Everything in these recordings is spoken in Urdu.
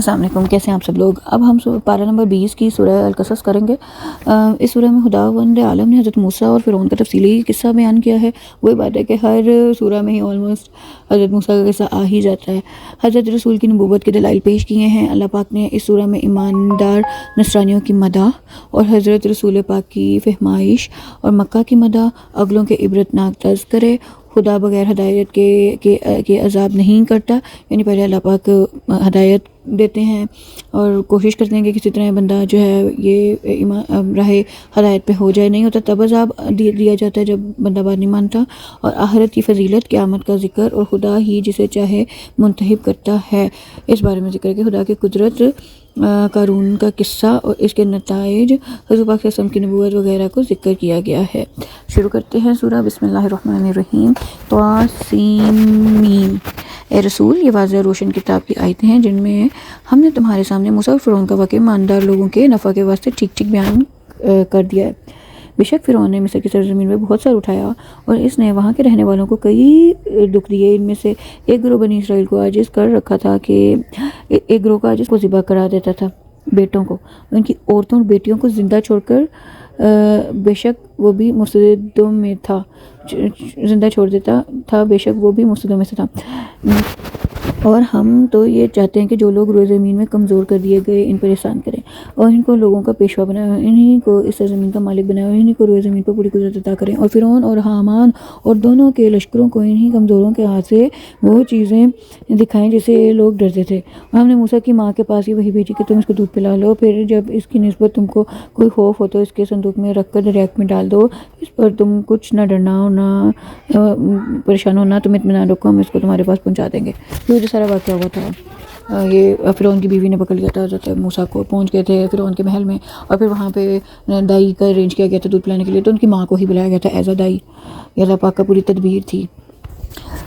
السلام علیکم، کیسے ہیں آپ سب لوگ؟ اب ہم پارہ نمبر 20 کی سورہ القصص کریں گے۔ اس سورہ میں خداوند عالم نے حضرت موسیٰ اور فرعون کا تفصیلی قصہ بیان کیا ہے۔ وہی بات ہے کہ ہر سورہ میں ہی آلموسٹ حضرت موسیٰ کا قصہ آ ہی جاتا ہے۔ حضرت رسول کی نبوت کے دلائل پیش کیے ہیں۔ اللہ پاک نے اس سورہ میں ایماندار نصرانیوں کی مدح اور حضرت رسول پاک کی فہمائش اور مکہ کی مدح، اگلوں کے عبرتناک تذکرے، خدا بغیر ہدایت کے عذاب نہیں کرتا، یعنی پہلے اللہ پاک ہدایت دیتے ہیں اور کوشش کرتے ہیں کہ کسی طرح بندہ جو ہے یہ راہ ہدایت پہ ہو جائے، نہیں ہوتا تب عذاب دیا جاتا ہے جب بندہ بات نہیں مانتا، اور آخرت کی فضیلت، قیامت کا ذکر اور خدا ہی جسے چاہے منتخب کرتا ہے، اس بارے میں ذکر ہے کہ خدا کی قدرت، قارون کا قصہ اور اس کے نتائج، حضور پاک صلی اللہ علیہ وسلم کی نبوت وغیرہ کو ذکر کیا گیا ہے۔ شروع کرتے ہیں سورہ۔ بسم اللہ الرحمن الرحیم۔ طاسین۔ اے رسول، یہ واضح روشن کتاب کی آیتیں ہیں جن میں ہم نے تمہارے سامنے موسیٰ اور فرعون کا واقعہ ایماندار لوگوں کے نفع کے واسطے ٹھیک ٹھیک بیان کر دیا ہے۔ بے شک فرعون نے مصر کی سرزمین میں بہت سر اٹھایا اور اس نے وہاں کے رہنے والوں کو کئی دکھ دیے۔ ان میں سے ایک گروہ بنی اسرائیل کو عاجز کر رکھا تھا کہ ایک گروہ کو عاجز کو ذبح کرا دیتا تھا، بیٹوں کو، ان کی عورتوں اور بیٹیوں کو زندہ چھوڑ کر، بے شک وہ بھی مفسدوں میں تھا، زندہ چھوڑ دیتا تھا، بے شک وہ بھی مفسدوں میں سے تھا۔ اور ہم تو یہ چاہتے ہیں کہ جو لوگ روئے زمین میں کمزور کر دیے گئے ان پر احسان کریں اور ان کو لوگوں کا پیشوا بنائے، انہی کو اس سرزمین کا مالک بنائے اور انہی کو روئے زمین پر پوری قدرت عطا کریں، اور فرعون اور حامان اور دونوں کے لشکروں کو انہی کمزوروں کے ہاتھ سے وہ چیزیں دکھائیں جسے یہ لوگ ڈرتے تھے۔ اور ہم نے موسیٰ کی ماں کے پاس یہ وحی بھیجی کہ تم اس کو دودھ پلا لو، پھر جب اس کی نسبت تم کو کوئی خوف ہو تو اس کے صندوق میں رکھ کر دریا میں ڈال دو، اس پر تم کچھ نہ ڈرنا اور نہ پریشان ہونا، تم اطمینان رکھو، ہم اس کو تمہارے پاس پہنچا دیں گے۔ یہ جو سارا واقعہ ہوا تھا، یہ فرعون کی بیوی نے پکڑ لیا تھا حضرت موسیٰ کو، پہنچ گئے تھے فرعون کے محل میں، اور پھر وہاں پہ دائی کا ارینج کیا گیا تھا دودھ پلانے کے لیے، تو ان کی ماں کو ہی بلایا گیا تھا ایز اے دائی۔ یہ اللہ پاک کا پوری تدبیر تھی۔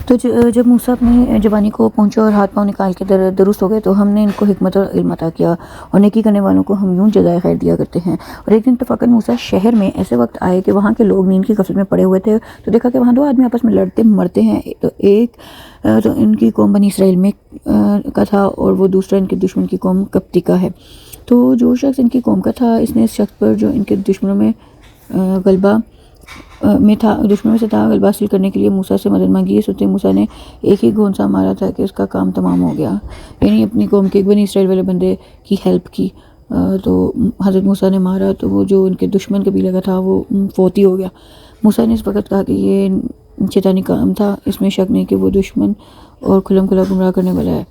تو جب موسیٰ اپنی جوانی کو پہنچا اور ہاتھ پاؤں نکال کے درست ہو گئے تو ہم نے ان کو حکمت اور علم عطا کیا، اور نیکی کرنے والوں کو ہم یوں جزائے خیر دیا کرتے ہیں۔ اور ایک دن اتفاقاً موسیٰ شہر میں ایسے وقت آئے کہ وہاں کے لوگ نیند کی غفلت میں پڑے ہوئے تھے، تو دیکھا کہ وہاں دو آدمی آپس میں لڑتے مرتے ہیں، تو ان کی قوم بنی اسرائیل میں کا تھا اور وہ دوسرا ان کے دشمن کی قوم کپتی کا ہے۔ تو جو شخص ان کی قوم کا تھا، اس نے اس شخص پر جو ان کے دشمنوں میں سے تھا غلبہ حاصل کرنے کے لیے موسیٰ سے مدد مانگی۔ اس وقت موسیٰ نے ایک ہی گھونسا مارا تھا کہ اس کا کام تمام ہو گیا، یعنی اپنی قوم کے ایک بنی اسرائیل والے بندے کی ہیلپ کی۔ تو حضرت موسیٰ نے مارا تو وہ جو ان کے دشمن قبیلہ کا تھا وہ فوتی ہو گیا۔ موسیٰ نے اس وقت کہا کہ یہ شیطانی کام تھا، اس میں شک نہیں کہ وہ دشمن اور کھلم کھلا گمراہ کرنے والا ہے،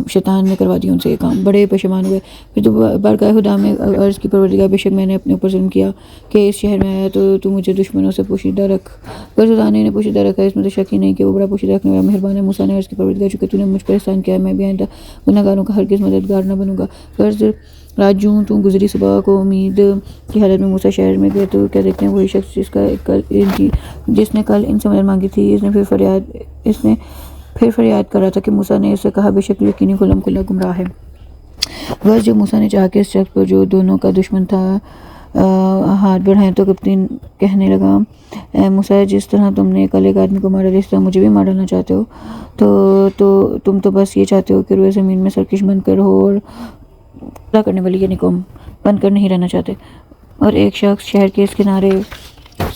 شیطان نے کروا دیا ان سے یہ کام، بڑے پشیمان ہوئے۔ پھر تو بارگاہ خدا میں عرض کی پروردگار، بے شک میں نے اپنے اوپر ظلم کیا کہ اس شہر میں آیا تو مجھے دشمنوں سے پوشیدہ رکھ۔ اگر خدا نے انہیں پوشیدہ رکھا، اس میں تو شک ہی نہیں کہ وہ بڑا پوشیدہ رکھنے والا مہربان ہے۔ موسیٰ نے عرض کی پروردگار، چونکہ تو نے مجھ پر احسان کیا ہے، میں بھی آئندہ گناہگاروں کا ہرگز مددگار نہ بنوں گا۔ غرض راجوں تو گزری صبح کو امید کی حالت میں موسیٰ شہر میں گئے تو کیا دیکھتے ہیں وہی شخص جس نے کل ان سے مدد مانگی تھی، اس نے پھر فریاد کر رہا تھا کہ موسیٰ نے اس سے کہا، بے شک یقینی کھلم کھلا گمراہ ہے۔ بس جب موسیٰ نے چاہا کہ اس شخص پر جو دونوں کا دشمن تھا ہاتھ بڑھائیں تو کپتین کہنے لگا، اے موسیٰ، جس طرح تم نے کل ایک آدمی کو مارا اس طرح مجھے بھی مار ڈالنا چاہتے ہو، تو تم تو بس یہ چاہتے ہو کہ روئے زمین میں سرکش بن کر ہو اور خطا کرنے والی یعنی قوم بن کر نہیں رہنا چاہتے۔ اور ایک شخص شہر کے اس کنارے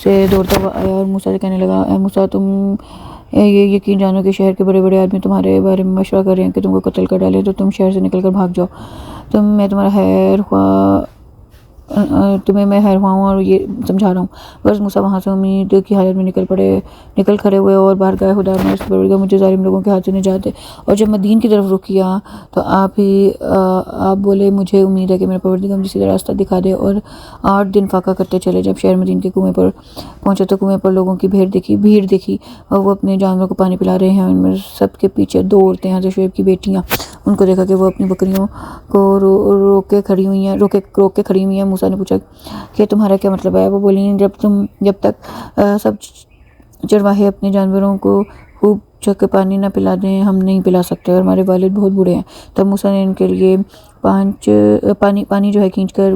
سے دوڑتا ہوا آیا اور موسیٰ سے کہنے لگا، اے موسیٰ، تم یہ یقین جانو کہ شہر کے بڑے بڑے آدمی تمہارے بارے میں مشورہ کر رہے ہیں کہ تم کو قتل کر ڈالیں، تو تم شہر سے نکل کر بھاگ جاؤ۔ میں تمہارا تمہیں میں خیر خواہ ہوں اور یہ سمجھا رہا ہوں۔ غرض موسیٰ وہاں سے امید کی حالت میں نکل کھڑے ہوئے اور بارگاہ خدا میں عرض پروردگار، مجھے ظالم لوگوں کے ہاتھ سے نجات دے۔ اور جب مدین کی طرف رخ کیا تو آپ بولے، مجھے امید ہے کہ میرا پروردگار مجھے سیدھا راستہ دکھا دے۔ اور 8 دن فاقہ کرتے چلے۔ جب شہر مدین کے کنویں پر پہنچے تو کنویں پر لوگوں کی بھیڑ دیکھی اور وہ اپنے جانوروں کو پانی پلا رہے ہیں، ان میں سب کے پیچھے 2 عورتیں حضرت شعیب کی بیٹیاں، ان کو دیکھا کہ وہ اپنی بکریوں کو روک کے کھڑی ہوئی ہیں۔ موسیٰ نے پوچھا کہ تمہارا کیا مطلب ہے؟ وہ بولیں، جب تک سب چرواہے اپنے جانوروں کو خوب چک کے پانی نہ پلا دیں ہم نہیں پلا سکتے، اور ہمارے والد بہت بوڑھے ہیں۔ تب موسیٰ نے ان کے لیے پانی جو ہے کھینچ کر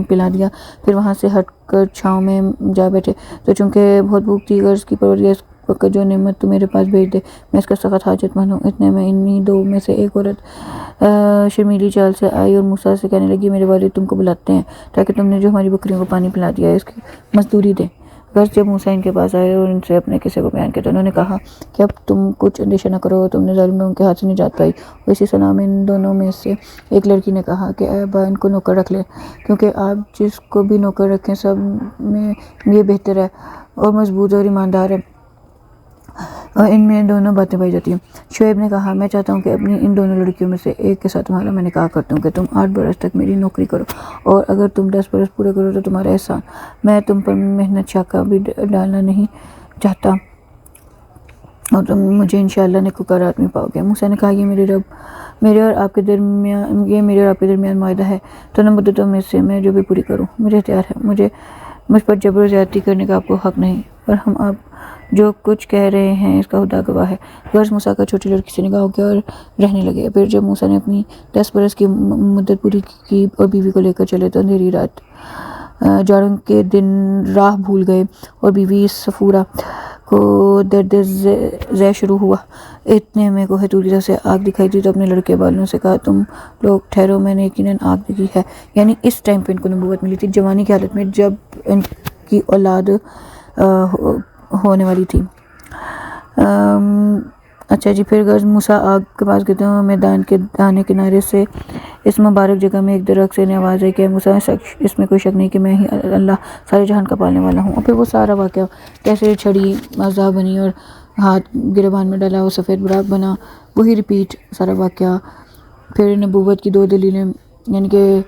پلا دیا، پھر وہاں سے ہٹ کر چھاؤں میں جا بیٹھے۔ تو چونکہ بہت بھوک تھی، غرض کی پروردگار وقت جو نعمت تو میرے پاس بھیج دے، میں اس کا سخت حاجت مند ہوں۔ اتنے میں انہی دو میں سے ایک عورت شرمیلی چال سے آئی اور موسیٰ سے کہنے لگی میرے والد تم کو بلاتے ہیں تاکہ تم نے جو ہماری بکریوں کو پانی پلا دیا ہے اس کی مزدوری دیں۔ بس جب موسیٰ ان کے پاس آئے اور ان سے اپنے قصے کو بیان کیا تو انہوں نے کہا کہ اب تم کچھ اندیشہ نہ کرو، تم نے ظالم لوگوں کے ہاتھ سے نجات پائی۔ اور اسی صلاح میں ان دونوں میں سے ایک لڑکی نے کہا کہ اے ابا ان کو نوکر رکھ لے، کیونکہ آپ جس کو بھی نوکر رکھیں سب میں یہ بہتر ہے اور مضبوط اور ایماندار ہے، اور ان میں دونوں باتیں پائی جاتی ہیں۔ شعیب نے کہا میں چاہتا ہوں کہ اپنی ان دونوں لڑکیوں میں سے ایک کے ساتھ تمہارا میں نکاح کرتا ہوں کہ تم 8 برس تک میری نوکری کرو، اور اگر تم 10 برس پورے کرو تو تمہارا احسان، میں تم پر محنت شاقہ بھی ڈالنا نہیں چاہتا اور تم مجھے انشاءاللہ نیکوکار آدمی پاؤ گے۔ موسیٰ نے کہا یہ میرے اور آپ کے درمیان معاہدہ ہے، تو ان مدتوں میں سے میں جو بھی پوری کروں مجھے اختیار ہے، مجھ پر جبر و زیادتی کرنے کا آپ کو حق نہیں، اور ہم آپ جو کچھ کہہ رہے ہیں اس کا خدا گواہ ہے۔ غرض موسیٰ کا چھوٹی لڑکی سے نکاح ہو گیا اور رہنے لگے۔ پھر جب موسیٰ نے اپنی 10 برس کی مدت پوری کی اور بیوی کو لے کر چلے تو اندھیری رات جاڑوں کے دن راہ بھول گئے اور بیوی صفورہ کو درد ذے شروع ہوا۔ اتنے میں کوہ طور کی طرف سے آگ دکھائی دی تو اپنے لڑکے والوں سے کہا تم لوگ ٹھہرو، میں نے یقیناً آگ دیکھی ہے۔ یعنی اس ٹائم پہ ان کو نبوت ملی تھی، جوانی کی حالت میں جب ان کی اولاد ہونے والی تھی۔ اچھا جی، پھر غرض موسیٰ آگ کے پاس گئے تو میدان کے داہنے کنارے سے اس مبارک جگہ میں ایک درخت سے انہیں آواز آئی کہ اے موسیٰ اس میں کوئی شک نہیں کہ میں ہی اللہ سارے جہان کا پالنے والا ہوں۔ اور پھر وہ سارا واقعہ کیسے چھڑی مزدہ بنی اور ہاتھ گریبان میں ڈالا، وہ سفید براق بنا، وہی ریپیٹ سارا واقعہ۔ پھر نبوت کی 2 دلیلیں، یعنی کہ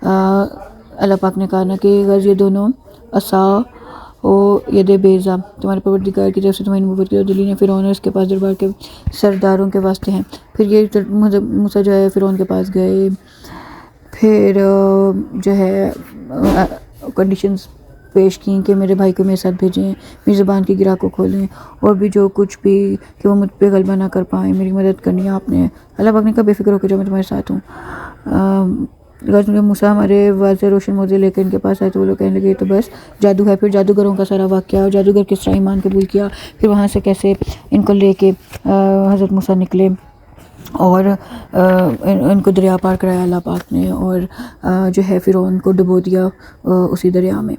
اللہ پاک نے کہا نا کہ غرض یہ دونوں عصا و ید بیضا تمہارے پروردگار کی طرف سے تمہاری نبوت کی 2 دلیلیں فرعون اور اس کے پاس دربار کے سرداروں کے واسطے ہیں۔ پھر یہ موسیٰ جو ہے فرعون کے پاس گئے، پھر جو ہے کنڈیشنز پیش کیں کہ میرے بھائی کو میرے ساتھ بھیجیں، میری زبان کی گرہ کو کھولیں، اور بھی جو کچھ بھی کہ وہ مجھ پہ غلبہ نہ کر پائیں، میری مدد کرنی ہے آپ نے۔ اللہ پاک نے کہا بے فکر ہو کے جو میں تمہارے ساتھ ہوں۔ غرض موسیٰ ہمارے واضح روشن موضوع لے کر ان کے پاس آئے تو وہ لوگ کہنے لگے یہ تو بس جادو ہے۔ پھر جادوگروں کا سارا واقعہ اور جادوگر کس طرح ایمان قبول کیا، پھر وہاں سے کیسے ان کو لے کے حضرت موسیٰ نکلے اور ان کو دریا پار کرایا اللہ پاک نے، اور جو ہے فرعون کو ڈبو دیا اسی دریا میں۔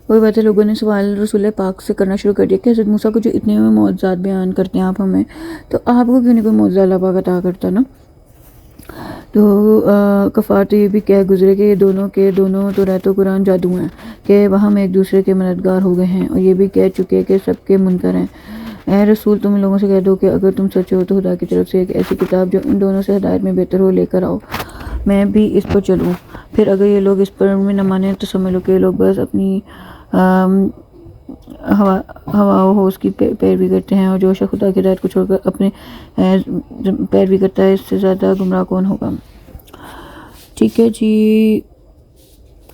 وہی بات ہے، لوگوں نے سوال رسول پاک سے کرنا شروع کر دیا کہ حضرت موسیٰ کو جو اتنے معجزات بیان کرتے ہیں آپ ہمیں، تو آپ کو کیوں نہیں کوئی معجزہ اللہ پاک عطا کرتا نا؟ تو کفار تو یہ بھی کہہ گزرے کہ یہ دونوں کے دونوں تو رہت و قرآن جادو ہیں کہ وہاں میں ایک دوسرے کے مددگار ہو گئے ہیں، اور یہ بھی کہہ چکے کہ سب کے منکر ہیں۔ اے رسول تم ان لوگوں سے کہہ دو کہ اگر تم سچے ہو تو خدا کی طرف سے ایک ایسی کتاب جو ان دونوں سے ہدایت میں بہتر ہو لے کر آؤ، میں بھی اس پر چلوں۔ پھر اگر یہ لوگ اس پر میں نہ مانیں تو سمجھ لو کہ یہ لوگ بس اپنی ہوا و ہوس کی پیروی کرتے ہیں، اور جو شخص خدا کی ہدایت کو چھوڑ کر اپنے پیروی کرتا ہے اس سے زیادہ گمراہ کون ہوگا۔ ٹھیک ہے جی،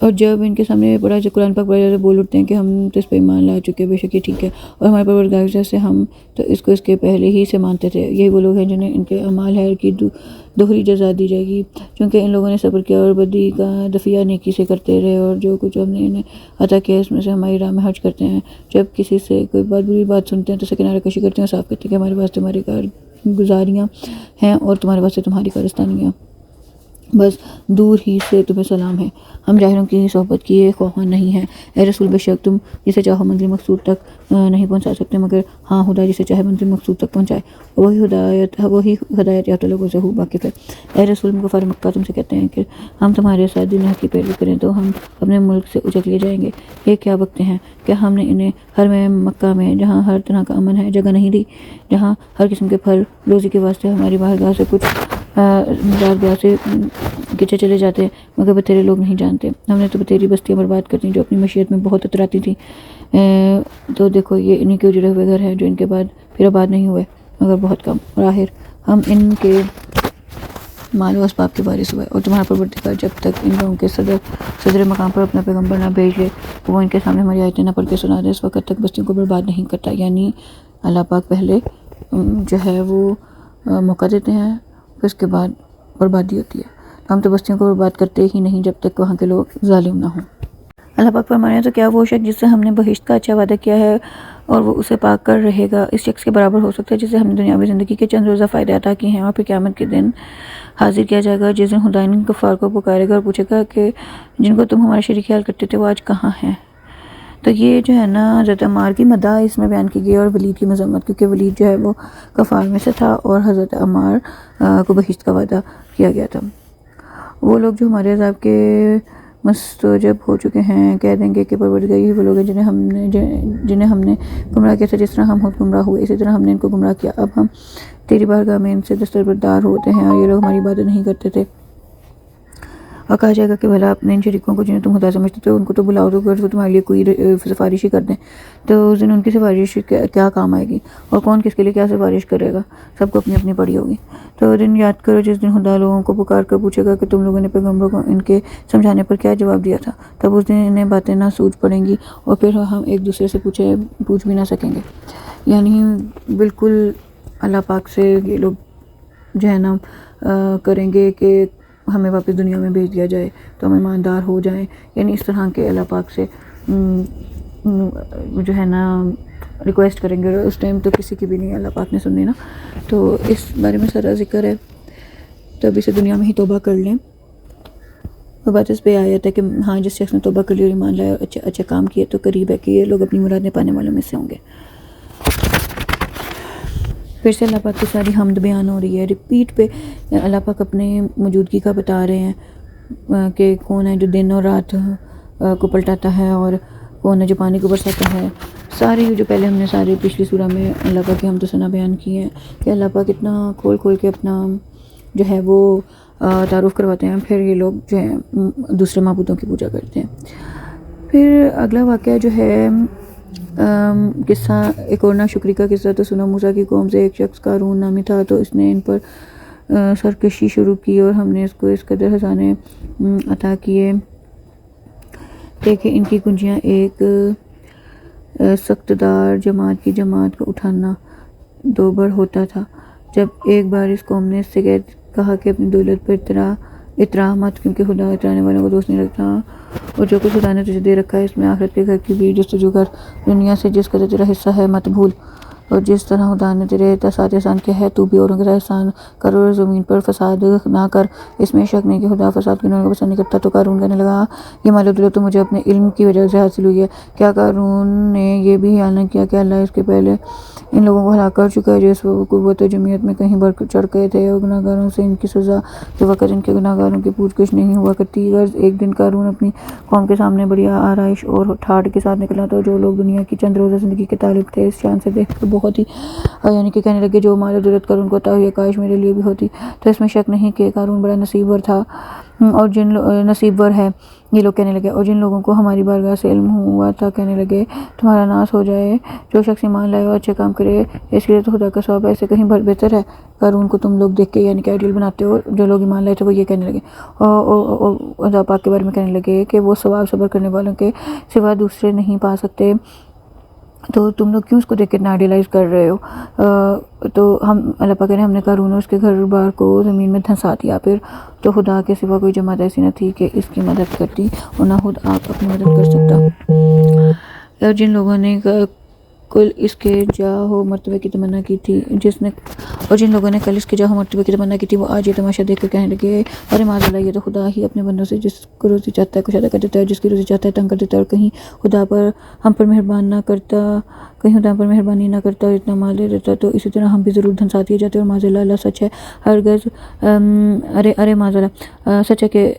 اور جب ان کے سامنے پڑھا جب قرآن پاک پڑھا جاتا ہے بول اٹھتے ہیں کہ ہم تو اس پہ ایمان لا چکے، بے شک یہ ٹھیک ہے، اور ہمارے پروردگار کی طرف سے ہم تو اس کو اس کے پہلے ہی سے مانتے تھے۔ یہی وہ لوگ ہیں جنہیں ان کے اعمال ہے کی دوہری جزا دی جائے گی، چونکہ ان لوگوں نے صبر کیا اور بدی کا دفعہ نیکی سے کرتے رہے، اور جو کچھ ہم نے انہیں عطا کیا اس میں سے ہماری راہ میں خرچ کرتے ہیں۔ جب کسی سے کوئی بری بات سنتے ہیں تو اسے کنارہ کشی کرتے ہیں اور صاف کرتے ہیں کہ ہمارے واسطے تمہاری کارگزاریاں ہیں اور تمہارے واسطے تمہاری کارستانیاں، بس دور ہی سے تمہیں سلام ہے، ہم جاہلوں کی صحبت کیے خواہاں نہیں ہیں۔ اے رسول بے شک تم جسے چاہو منزل مقصود تک نہیں پہنچا سکتے، مگر ہاں خدا جسے چاہے منزل مقصود تک پہنچائے، وہی ہدایت یافتہ لوگوں سے واقف ہے۔ اے رسول کفار مکہ تم سے کہتے ہیں کہ ہم تمہارے ساتھ دین حق کی پیروی کریں تو ہم اپنے ملک سے اچک لیے جائیں گے، یہ کیا بکتے ہیں؟ کیا ہم نے انہیں حرم مکہ میں جہاں ہر طرح کا امن ہے جگہ نہیں دی، جہاں ہر قسم کے پھل روزی کے واسطے ہماری بارگاہ سے کچھ بارگاہ سے کچے چلے جاتے، مگر بتیرے لوگ نہیں جانتے۔ ہم نے تو بتیری بستیاں برباد کر دیں جو اپنی مشیت میں بہت اتراتی تھیں، تو دیکھو یہ انہی کے اجڑے ہوئے گھر ہیں جو ان کے بعد پھر آباد نہیں ہوئے مگر بہت کم، اور آخر ہم ان کے مال و اسباب کے وارث ہوئے۔ اور تمہارا پروردگار جب تک ان لوگوں کے صدر مقام پر اپنا پیغمبر نہ بھیج لے، وہ ان کے سامنے ہماری آیتیں نہ پڑھ کے سنا دے، اس وقت تک بستیوں کو برباد نہیں کرتا۔ یعنی اللہ پاک پہلے جو ہے وہ موقع دیتے ہیں، پھر اس کے بعد بربادی ہوتی ہے۔ ہم تو بستیوں کو برباد کرتے ہی نہیں جب تک وہاں کے لوگ ظالم نہ ہوں۔ اللہ پاک فرمانے ہیں تو کیا وہ شخص جس سے ہم نے بہشت کا اچھا وعدہ کیا ہے اور وہ اسے پاک کر رہے گا اس شخص کے برابر ہو سکتا ہے جسے ہم نے دنیاوی زندگی کے چند روزہ فائدے عطا کیے ہیں اور پھر قیامت کے دن حاضر کیا جائے گا جس دن خدا ان کفار کو پکارے گا اور پوچھے گا کہ جن کو تم ہمارے شریک خیال کرتے تھے وہ آج کہاں ہیں۔ تو یہ جو ہے نا حضرت عمار کی مداح اس میں بیان کی گئی اور ولید کی مذمت، کیونکہ ولید جو ہے وہ کفار میں سے تھا اور حضرت عمار کو بہشت کا وعدہ کیا گیا تھا۔ وہ لوگ جو ہمارے عذاب کے مستوجب ہو چکے ہیں کہہ دیں گے کہ پروردگار یہی وہ لوگ ہیں جنہیں ہم نے گمراہ کیا تھا جس طرح ہم خود گمراہ ہوئے، اسی طرح ہم نے ان کو گمراہ کیا، اب ہم تیری بارگاہ میں ان سے دستبردار ہوتے ہیں اور یہ لوگ ہماری عبادت نہیں کرتے تھے۔ اور کہا جائے گا کہ بھلا اپنے ان شریکوں کو جنہیں تم خدا سمجھتے تھے ان کو تو بلاؤ تو وہ تمہارے لیے کوئی سفارش ہی کر دیں، تو اس دن ان کی سفارش کیا کام آئے گی اور کون کس کے لیے کیا سفارش کرے گا، سب کو اپنی اپنی پڑی ہوگی۔ تو دن یاد کرو جس دن خدا لوگوں کو پکار کر پوچھے گا کہ تم لوگوں نے پیغمبروں کو ان کے سمجھانے پر کیا جواب دیا تھا، تب اس دن انہیں باتیں نہ سوچ پڑیں گی اور پھر ہم ایک دوسرے سے پوچھ بھی نہ سکیں گے۔ یعنی بالکل اللہ پاک سے یہ لوگ جو ہے نا کریں گے کہ ہمیں واپس دنیا میں بھیج دیا جائے تو ہم ایماندار ہو جائیں، یعنی اس طرح کے اللہ پاک سے جو ہے نا ریکویسٹ کریں گے، اور اس ٹائم تو کسی کی بھی نہیں اللہ پاک نے سننی نا، تو اس بارے میں سارا ذکر ہے، تو ابھی سے دنیا میں ہی توبہ کر لیں۔ وہ بات اس پہ آیت ہے کہ ہاں جس شخص نے توبہ کر لی اور ایمان لایا اور اچھے کام کیے تو قریب ہے کہ یہ لوگ اپنی مرادیں پانے والوں میں سے ہوں گے۔ پھر سے اللہ پاک کی ساری حمد بیان ہو رہی ہے، ریپیٹ پہ اللہ پاک اپنے موجودگی کا بتا رہے ہیں کہ کون ہے جو دن اور رات کو پلٹاتا ہے اور کون ہے جو پانی کو برساتا ہے۔ ساری جو پہلے ہم نے ساری پچھلی سورہ میں اللہ پاک کی حمد و ثنا بیان کی ہے کہ اللہ پاک اتنا کھول کے اپنا جو ہے وہ تعارف کرواتے ہیں، پھر یہ لوگ جو ہے دوسرے معبودوں کی پوجا کرتے ہیں۔ پھر اگلا واقعہ جو ہے قصہ ایک اور ناشکری کا قصہ، تو سنا موسیٰ کی قوم سے ایک شخص قارون نامی تھا، تو اس نے ان پر سرکشی شروع کی اور ہم نے اس کو اس قدر خزانے عطا کیے کہ ان کی کنجیاں ایک سخت دار جماعت کی جماعت کو اٹھانا دوبر ہوتا تھا۔ جب ایک بار اس قوم نے اس سے کہا کہ اپنی دولت پر اتراء مت، کیونکہ خدا اترانے والوں کو دوست نہیں رکھتا، اور جو کچھ خدا نے تجھے دے رکھا ہے اس میں آخرت کے گھر کی بھی جستجو کر، دنیا سے جس قدر تیرا حصہ ہے مت بھول، اور جس طرح خدا نے تیرے ساتھ احسان کیا ہے تو بھی اوروں کے ساتھ احسان کر اور زمین پر فساد نہ کر، اس میں شک نہیں کہ خدا فساد کرنے کو پسند نہیں کرتا۔ تو قارون کہنے لگا یہ مال و دولت تو مجھے اپنے علم کی وجہ سے حاصل ہوئی ہے۔ کیا قارون نے یہ بھی خیال نہ کیا کہ اللہ اس کے پہلے ان لوگوں کو ہلاک کر چکا ہے جو اس قوت و جمعیت میں کہیں بڑھ چڑھ گئے تھے، اور گناہ گاروں سے ان کی سزا کے وقت ان کے گناہ گاروں کی پوچھ گچھ نہیں ہوا کرتی۔ غرض ایک دن قارون اپنی قوم کے سامنے بڑی آرائش اور ٹھاٹھ کے ساتھ نکلا، تو جو لوگ دنیا کی چند روزہ زندگی کے طالب تھے اس شان سے دیکھ کر بہت ہی یعنی کہ کہنے لگے جو مال و دولت قارون کو عطا ہوئی کاش میرے لیے بھی ہوتی۔ تو اس میں شک نہیں کہ قارون بڑا نصیبور تھا، اور نصیبور ہے، یہ لوگ کہنے لگے، اور جن لوگوں کو ہماری بارگاہ سے علم ہوا تھا کہنے لگے تمہارا ناس ہو جائے، جو شخص ایمان لائے اور اچھے کام کرے اس کے لیے تو خدا کا ثواب ہے، اس سے کہیں بہتر ہے۔ قارون کو تم لوگ دیکھ کے یعنی کہ آئیڈیل بناتے ہو، جو لوگ ایمان لائے تھے وہ یہ کہنے لگے اور خدا پاک کے بارے میں کہنے لگے کہ وہ ثواب صبر کرنے والوں کے سوا دوسرے نہیں پا سکتے، تو تم لوگ کیوں اس کو دیکھ کے اتنا آئیڈیلائز کر رہے ہو۔ تو اللہ پاک نے ہم نے قارون اور اس کے گھر بار کو زمین میں دھنسا دیا، پھر تو خدا کے سوا کوئی جماعت ایسی نہ تھی کہ اس کی مدد کرتی اور نہ خود آپ اپنی مدد کر سکتا۔ اور جن لوگوں نے کل اس کے جاہ و مرتبہ کی تمنا کی تھی وہ آج یہ تماشا دیکھ کر کہنے لگے ارے معاذ اللہ، یہ تو خدا ہی اپنے بندوں سے جس کو روزی چاہتا ہے کشادہ کر دیتا ہے، جس کی روزی چاہتا ہے تنگ کر دیتا ہے، اور کہیں خدا پر ہم پر مہربانی نہ کرتا اور اتنا مال دے دیتا تو اسی طرح ہم بھی ضرور دھنسا دیے جاتے۔ اور معاذ اللہ، اللہ سچ ہے ہرگز ارے معاذ اللہ، سچ ہے کہ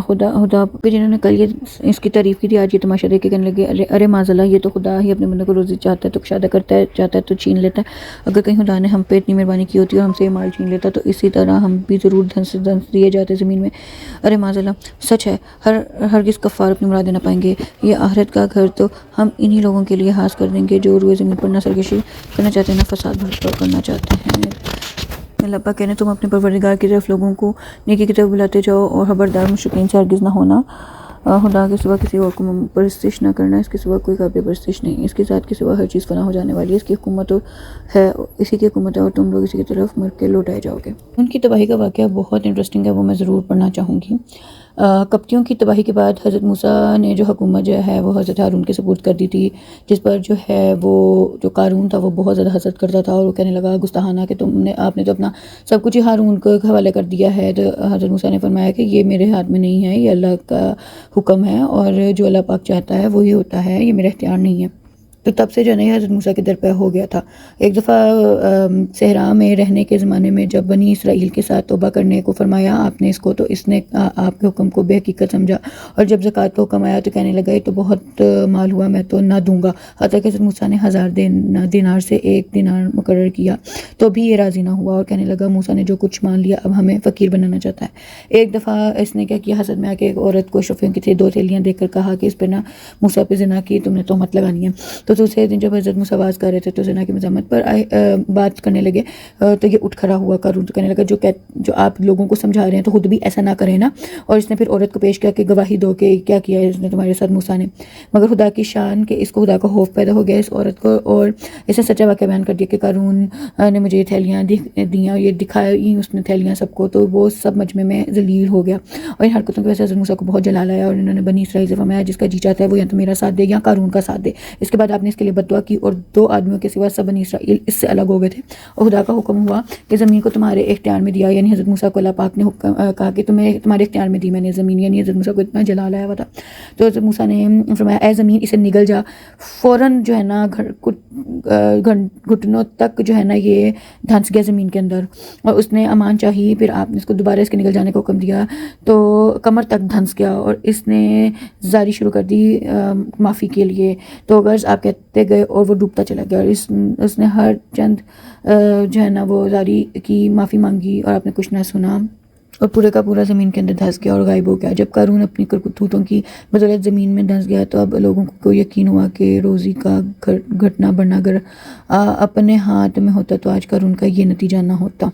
خدا جنہوں نے کل اس کی تعریف کی تھی آج یہ تماشا دیکھ کے کہنے لگے ارے معاذ اللہ، یہ تو خدا ہی اپنے بندوں کو روزی چاہتا ہے تو کشادہ کرتا ہے، چاہتا ہے تو چھین لیتا ہے۔ اگر کہیں خدا نے ہم پہ اتنی مہربانی کی ہوتی اور ہم سے یہ مال چھین لیتا تو اسی طرح ہم بھی ضرور دھنس دیے جاتے زمین میں۔ ارے معاذ اللہ، سچ ہے ہرگز کفار اپنی مرادیں نہ پائیں گے، یہ آخرت کا گھر تو ہم انہی لوگوں کے لیے حاصل کر دیں گے جو روئے زمین پر نہ سرکشی کرنا چاہتے ہیں نہ فساد برپا کرنا چاہتے ہیں۔ اللہ پاک کہنے تم اپنے پروردگار کی طرف لوگوں کو نیکی کی طرف بلاتے جاؤ اور خبردار مشرکین سے ہرگز نہ ہونا، خدا کے سوا کسی اور کو پرستش نہ کرنا، اس کے سوا کوئی قابل پرستش نہیں، اس کی ذات کے سوا ہر چیز فنا ہو جانے والی ہے، اس کی حکومت ہے، اسی کی حکومت ہے اور تم لوگ اسی کی طرف مر کے لوٹائے جاؤ گے۔ ان کی تباہی کا واقعہ بہت انٹرسٹنگ ہے، وہ میں ضرور پڑھنا چاہوں گی۔ کپتیوں کی تباہی کے بعد حضرت موسیٰ نے جو حکومت جو ہے وہ حضرت ہارون کے سپرد کر دی تھی، جس پر جو ہے وہ جو قارون تھا وہ بہت زیادہ حسد کرتا تھا، اور وہ کہنے لگا گستاخانہ کہ آپ نے تو اپنا سب کچھ ہی ہارون کو حوالے کر دیا ہے۔ تو حضرت موسیٰ نے فرمایا کہ یہ میرے ہاتھ میں نہیں ہے، یہ اللہ کا حکم ہے، اور جو اللہ پاک چاہتا ہے وہی ہوتا ہے، یہ میرا اختیار نہیں ہے۔ تو تب سے جو ہے نا حضرت موسیٰ کے در پہ ہو گیا تھا۔ ایک دفعہ صحرا میں رہنے کے زمانے میں جب بنی اسرائیل کے ساتھ توبہ کرنے کو فرمایا آپ نے اس کو، تو اس نے آپ کے حکم کو بے حقیقت سمجھا، اور جب زکوٰۃ کا حکم آیا تو کہنے لگا یہ تو بہت مال ہوا، میں تو نہ دوں گا۔ حتیٰ کہ حضرت موسیٰ نے 1000 دینار سے 1 دینار مقرر کیا تو بھی یہ راضی نہ ہوا، اور کہنے لگا موسیٰ نے جو کچھ مان لیا اب ہمیں فقیر بنانا چاہتا ہے۔ ایک دفعہ اس نے کیا کیا، حسد میں آ کے ایک عورت کو شفیوں کی تھی 2 تھیلیاں دیکھ کر کہا کہ اس پہ نہ موسیٰ پہ زنا کی تم نے تہمت لگانی ہے۔ تو دوسرے دن جب حضرت موسیٰ آواز کر رہے تھے تو زنا کی مذمت پر بات کرنے لگے، تو یہ اٹھ کھڑا ہوا قارون، تو کہنے لگا جو آپ لوگوں کو سمجھا رہے ہیں تو خود بھی ایسا نہ کریں نا۔ اور اس نے پھر عورت کو پیش کیا کہ گواہی دو کہ کیا کیا ہے اس نے تمہارے ساتھ موسیٰ نے۔ مگر خدا کی شان کہ اس کو خدا کا خوف پیدا ہو گیا اس عورت کو، اور اس نے سچا واقعہ بیان کر دیا کہ قارون نے مجھے یہ تھیلیاں دیں، اور یہ دکھائی اس نے تھیلیاں سب کو، تو وہ سب مجمع میں ذلیل ہو گیا، اور ان حرکتوں کی وجہ سے حضرت موسیٰ کو بہت جلال آیا، اور انہوں نے بنی اسرائیل سے فرمایا جس کا جی چاہتا ہے وہ یا تو میرا ساتھ دے یا قارون کا ساتھ دے۔ اس کے بعد آپ نے اس کے لیے بد دعا کی، اور 2 آدمیوں کے سوا سب بنی اسرائیل اس سے الگ ہو گئے تھے، اور خدا کا حکم ہوا کہ زمین کو تمہارے اختیار میں دیا، یعنی حضرت موسیٰ کو اللہ پاک نے کہا کہ تمہارے اختیار میں دی میں نے زمین، یعنی حضرت موسیٰ کو اتنا جلال آیا ہوا تھا۔ تو حضرت موسیٰ نے فرمایا اے زمین اسے نگل جا، فوراً جو ہے نا گھٹنوں تک جو ہے نا یہ دھنس گیا زمین کے اندر، اور اس نے امان چاہی، پھر آپ نے اس کو دوبارہ اس کے نگل جانے کا حکم دیا تو کمر تک دھنس گیا، اور اس نے زاری شروع کر دی معافی کے لیے، تو غرض آپ کہتے گئے اور وہ ڈوبتا چلا گیا، اور اس نے ہر چند جو ہے نا وہ زاری کی، معافی مانگی، اور آپ نے کچھ نہ سنا، اور پورے کا پورا زمین کے اندر دھنس گیا اور غائب ہو گیا۔ جب قارون اپنی کرتوتوں کی بدولت زمین میں دھنس گیا تو اب لوگوں کو یقین ہوا کہ روزی کا گھٹنا بڑھنا اگر اپنے ہاتھ میں ہوتا تو آج قارون کا یہ نتیجہ نہ ہوتا۔